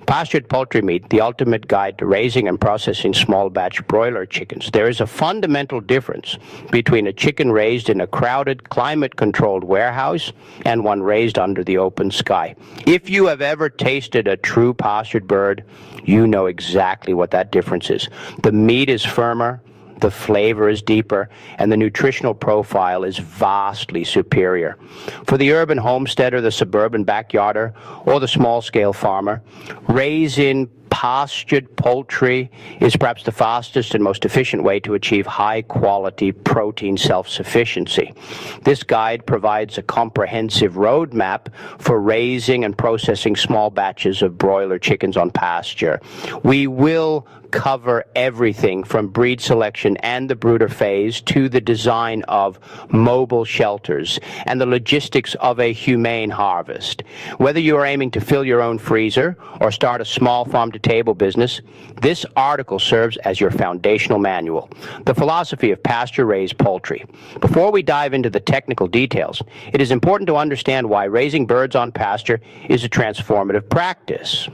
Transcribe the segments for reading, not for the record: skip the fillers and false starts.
Pastured poultry meat, the ultimate guide to raising and processing small batch broiler chickens. There is a fundamental difference between a chicken raised in a crowded, climate-controlled warehouse and one raised under the open sky. If you have ever tasted a true pastured bird, you know exactly what that difference is. The meat is firmer, the flavor is deeper, and the nutritional profile is vastly superior. For the urban homesteader, the suburban backyarder, or the small-scale farmer, raising pastured poultry is perhaps the fastest and most efficient way to achieve high-quality protein self-sufficiency. This guide provides a comprehensive roadmap for raising and processing small batches of broiler chickens on pasture. We will cover everything from breed selection and the brooder phase to the design of mobile shelters and the logistics of a humane harvest. Whether you are aiming to fill your own freezer or start a small farm-to-table business, this article serves as your foundational manual. The philosophy of pasture-raised poultry. Before we dive into the technical details, it is important to understand why raising birds on pasture is a transformative practice.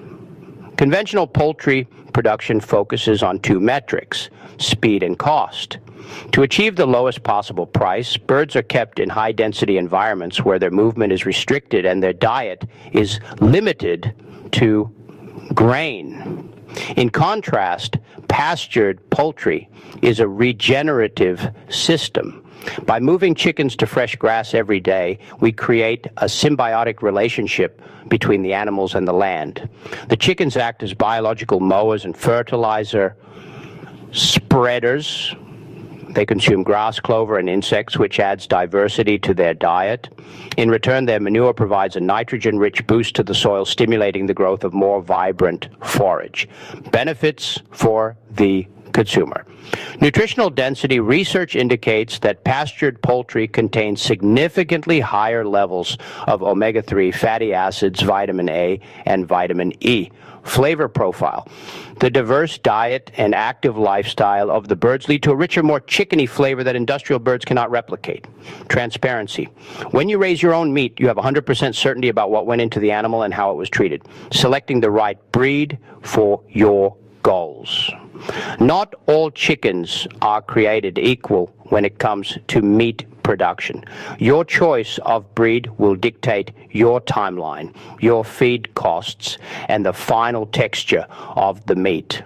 Conventional poultry production focuses on two metrics: speed and cost. To achieve the lowest possible price, birds are kept in high-density environments where their movement is restricted and their diet is limited to grain. In contrast, pastured poultry is a regenerative system. By moving chickens to fresh grass every day, we create a symbiotic relationship between the animals and the land. The chickens act as biological mowers and fertilizer spreaders. They consume grass, clover, and insects, which adds diversity to their diet. In return, their manure provides a nitrogen-rich boost to the soil, stimulating the growth of more vibrant forage. Benefits for the consumer. Nutritional density research indicates that pastured poultry contains significantly higher levels of omega-3 fatty acids, vitamin A, and vitamin E. Flavor profile. The diverse diet and active lifestyle of the birds lead to a richer, more chickeny flavor that industrial birds cannot replicate. Transparency. When you raise your own meat, you have 100% certainty about what went into the animal and how it was treated, selecting the right breed for your goals. Not all chickens are created equal when it comes to meat production. Your choice of breed will dictate your timeline, your feed costs, and the final texture of the meat.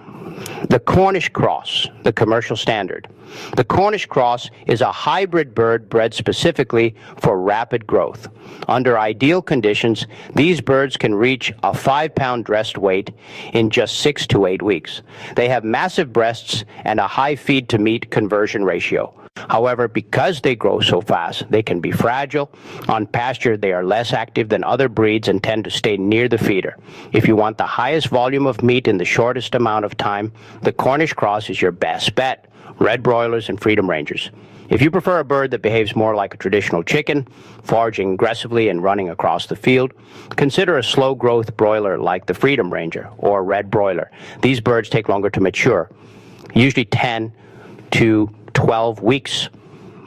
The Cornish cross, the commercial standard. The Cornish cross is a hybrid bird bred specifically for rapid growth. Under ideal conditions, these birds can reach a 5-pound dressed weight in just 6 to 8 weeks. They have massive breasts and a high feed-to-meat conversion ratio. However, because they grow so fast, they can be fragile. On pasture, they are less active than other breeds and tend to stay near the feeder. If you want the highest volume of meat in the shortest amount of time, the Cornish cross is your best bet. Red broilers and freedom rangers. If you prefer a bird that behaves more like a traditional chicken, foraging aggressively and running across the field, consider a slow-growth broiler like the freedom ranger or red broiler. These birds take longer to mature, usually 10 to 12 weeks,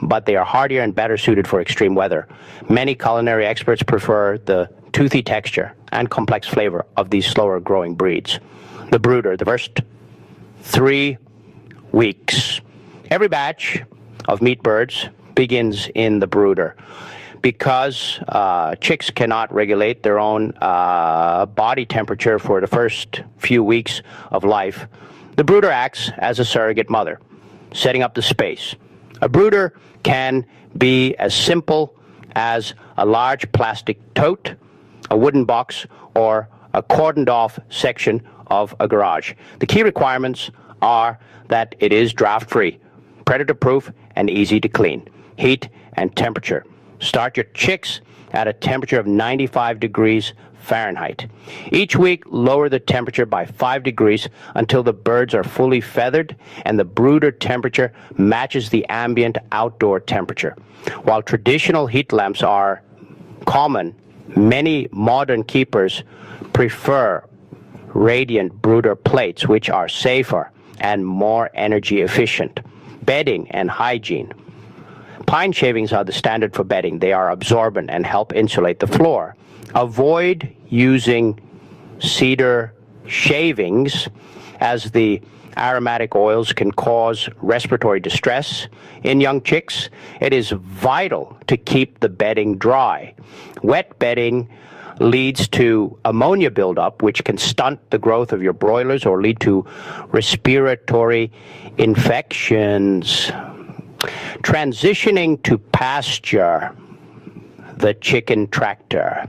but they are hardier and better suited for extreme weather. Many culinary experts prefer the toothy texture and complex flavor of these slower-growing breeds. The brooder, the first 3 weeks. Every batch of meat birds begins in the brooder. Because chicks cannot regulate their own body temperature for the first few weeks of life, the brooder acts as a surrogate mother, setting up the space. A brooder can be as simple as a large plastic tote, a wooden box, or a cordoned-off section of a garage. The key requirements are that it is draft-free, predator-proof, and easy to clean. Heat and temperature. Start your chicks at a temperature of 95 degrees Fahrenheit. Each week, lower the temperature by 5 degrees until the birds are fully feathered and the brooder temperature matches the ambient outdoor temperature. While traditional heat lamps are common, many modern keepers prefer radiant brooder plates, which are safer and more energy efficient. Bedding and hygiene. Pine shavings are the standard for bedding. They are absorbent and help insulate the floor. Avoid using cedar shavings, as the aromatic oils can cause respiratory distress in young chicks. It is vital to keep the bedding dry. Wet bedding leads to ammonia buildup, which can stunt the growth of your broilers or lead to respiratory infections. Transitioning to pasture, the chicken tractor.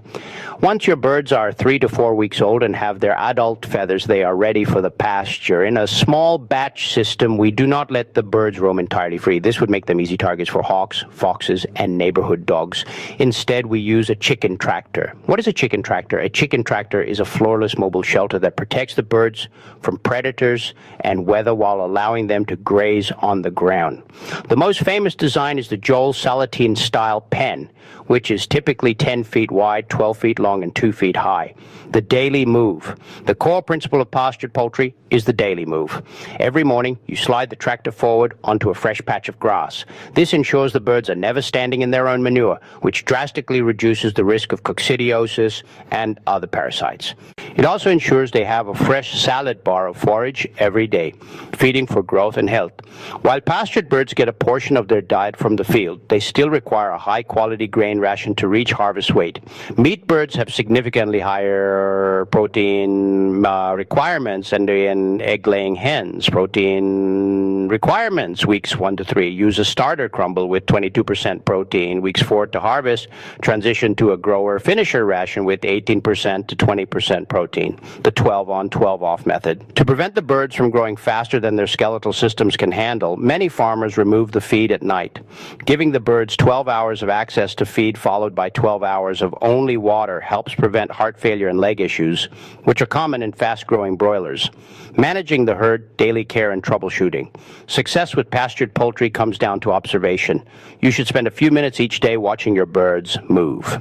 Once your birds are 3 to 4 weeks old and have their adult feathers, they are ready for the pasture. In a small batch system, we do not let the birds roam entirely free. This would make them easy targets for hawks, foxes, and neighborhood dogs. Instead, we use a chicken tractor. What is a chicken tractor? A chicken tractor is a floorless mobile shelter that protects the birds from predators and weather while allowing them to graze on the ground. The most famous design is the Joel Salatin style pen, which is typically 10 feet wide, 12 feet long, and 2 feet high. The daily move. The core principle of pastured poultry is the daily move. Every morning, you slide the tractor forward onto a fresh patch of grass. This ensures the birds are never standing in their own manure, which drastically reduces the risk of coccidiosis and other parasites. It also ensures they have a fresh salad bar of forage every day, feeding for growth and health. While pastured birds get a portion of their diet from the field, they still require a high-quality grain ration to reach harvest weight. Meat birds have significantly higher protein requirements than egg-laying hens. Protein requirements, weeks 1 to 3. Use a starter crumble with 22% protein. Weeks 4 to harvest, transition to a grower-finisher ration with 18% to 20% protein, the 12-on, 12-off method. To prevent the birds from growing faster than their skeletal systems can handle, many farmers remove the feed at night. Giving the birds 12 hours of access to feed followed by 12 hours of only water helps prevent heart failure and leg issues, which are common in fast-growing broilers. Managing the herd, daily care, and troubleshooting. Success with pastured poultry comes down to observation. You should spend a few minutes each day watching your birds move.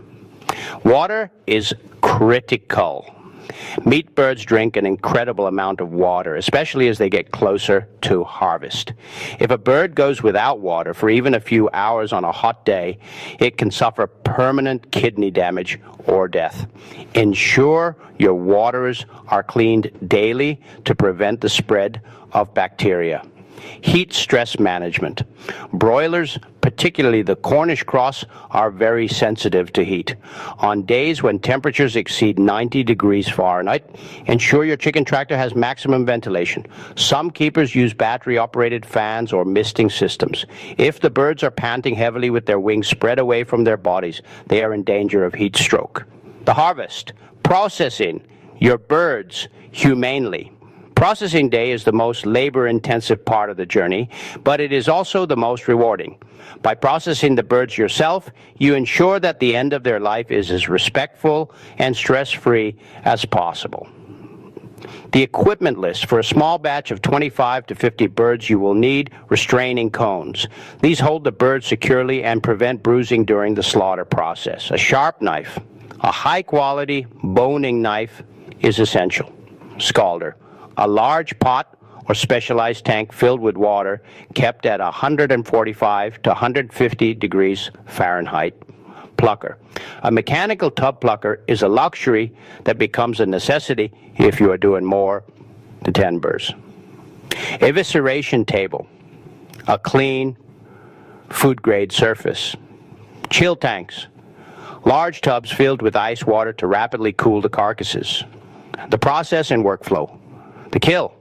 Water is critical. Meat birds drink an incredible amount of water, especially as they get closer to harvest. If a bird goes without water for even a few hours on a hot day, it can suffer permanent kidney damage or death. Ensure your waters are cleaned daily to prevent the spread of bacteria. Heat stress management. Broilers, particularly the Cornish cross, are very sensitive to heat. On days when temperatures exceed 90 degrees Fahrenheit, ensure your chicken tractor has maximum ventilation. Some keepers use battery-operated fans or misting systems. If the birds are panting heavily with their wings spread away from their bodies, they are in danger of heat stroke. The harvest. Processing your birds humanely. Processing day is the most labor-intensive part of the journey, but it is also the most rewarding. By processing the birds yourself, you ensure that the end of their life is as respectful and stress-free as possible. The equipment list. For a small batch of 25 to 50 birds, you will need restraining cones. These hold the birds securely and prevent bruising during the slaughter process. A sharp knife. A high-quality boning knife is essential. Scalder. A large pot or specialized tank filled with water kept at 145 to 150 degrees Fahrenheit. Plucker. A mechanical tub plucker is a luxury that becomes a necessity if you are doing more than 10 birds. Evisceration table. A clean, food-grade surface. Chill tanks. Large tubs filled with ice water to rapidly cool the carcasses. The process and workflow. The kill.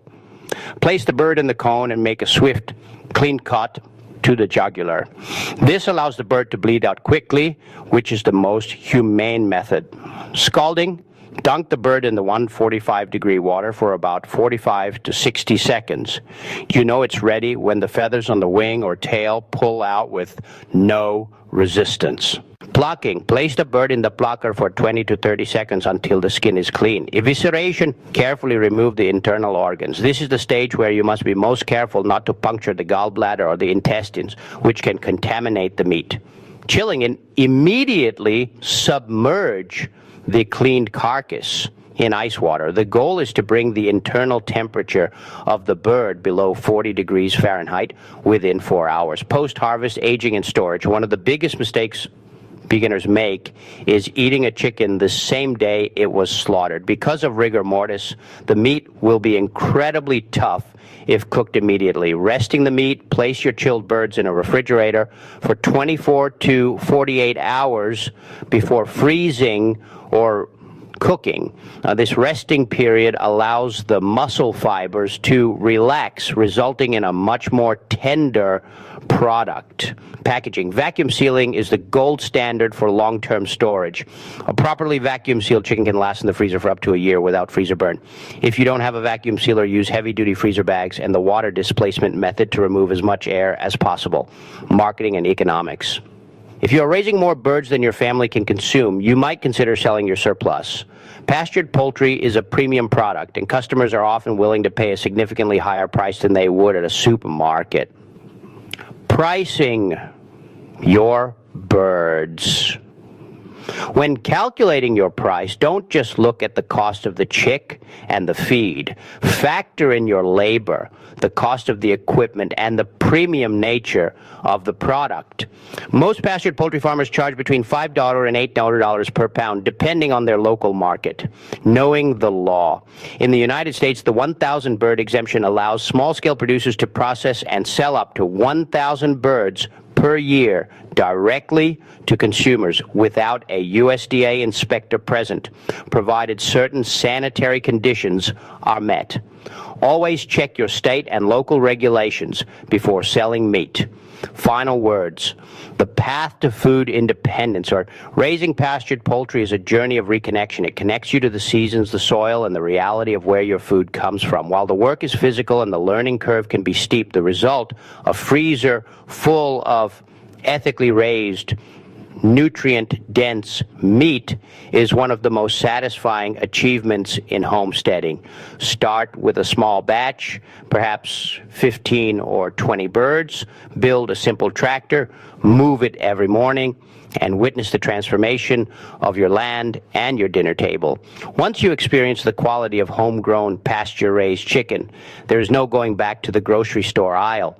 Place the bird in the cone and make a swift, clean cut to the jugular. This allows the bird to bleed out quickly, which is the most humane method. Scalding. Dunk the bird in the 145-degree water for about 45 to 60 seconds. You know it's ready when the feathers on the wing or tail pull out with no resistance. Plucking. Place the bird in the plucker for 20 to 30 seconds until the skin is clean. Evisceration. Carefully remove the internal organs. This is the stage where you must be most careful not to puncture the gallbladder or the intestines, which can contaminate the meat. Chilling. And immediately submerge the cleaned carcass in ice water. The goal is to bring the internal temperature of the bird below 40 degrees Fahrenheit within 4 hours. Post-harvest aging and storage. One of the biggest mistakes beginners make is eating a chicken the same day it was slaughtered. Because of rigor mortis, the meat will be incredibly tough if cooked immediately. Resting the meat, place your chilled birds in a refrigerator for 24 to 48 hours before freezing or cooking. This resting period allows the muscle fibers to relax, resulting in a much more tender product. Packaging. Vacuum sealing is the gold standard for long-term storage. A properly vacuum sealed chicken can last in the freezer for up to a year without freezer burn. If you don't have a vacuum sealer, use heavy-duty freezer bags and the water displacement method to remove as much air as possible. Marketing and economics. If you are raising more birds than your family can consume, you might consider selling your surplus. Pastured poultry is a premium product, and customers are often willing to pay a significantly higher price than they would at a supermarket. Pricing your birds. When calculating your price, don't just look at the cost of the chick and the feed. Factor in your labor, the cost of the equipment, and the premium nature of the product. Most pastured poultry farmers charge between $5 and $8 per pound, depending on their local market. Knowing the law. In the United States, the 1,000 bird exemption allows small-scale producers to process and sell up to 1,000 birds per year directly to consumers without a USDA inspector present, provided certain sanitary conditions are met. Always check your state and local regulations before selling meat. Final words. The path to food independence, or raising pastured poultry, is a journey of reconnection. It connects you to the seasons, the soil, and the reality of where your food comes from. While the work is physical and the learning curve can be steep, the result, a freezer full of ethically raised, nutrient-dense meat, is one of the most satisfying achievements in homesteading. Start with a small batch, perhaps 15 or 20 birds. Build a simple tractor, move it every morning, and witness the transformation of your land and your dinner table. Once you experience the quality of homegrown, pasture-raised chicken, there is no going back to the grocery store aisle.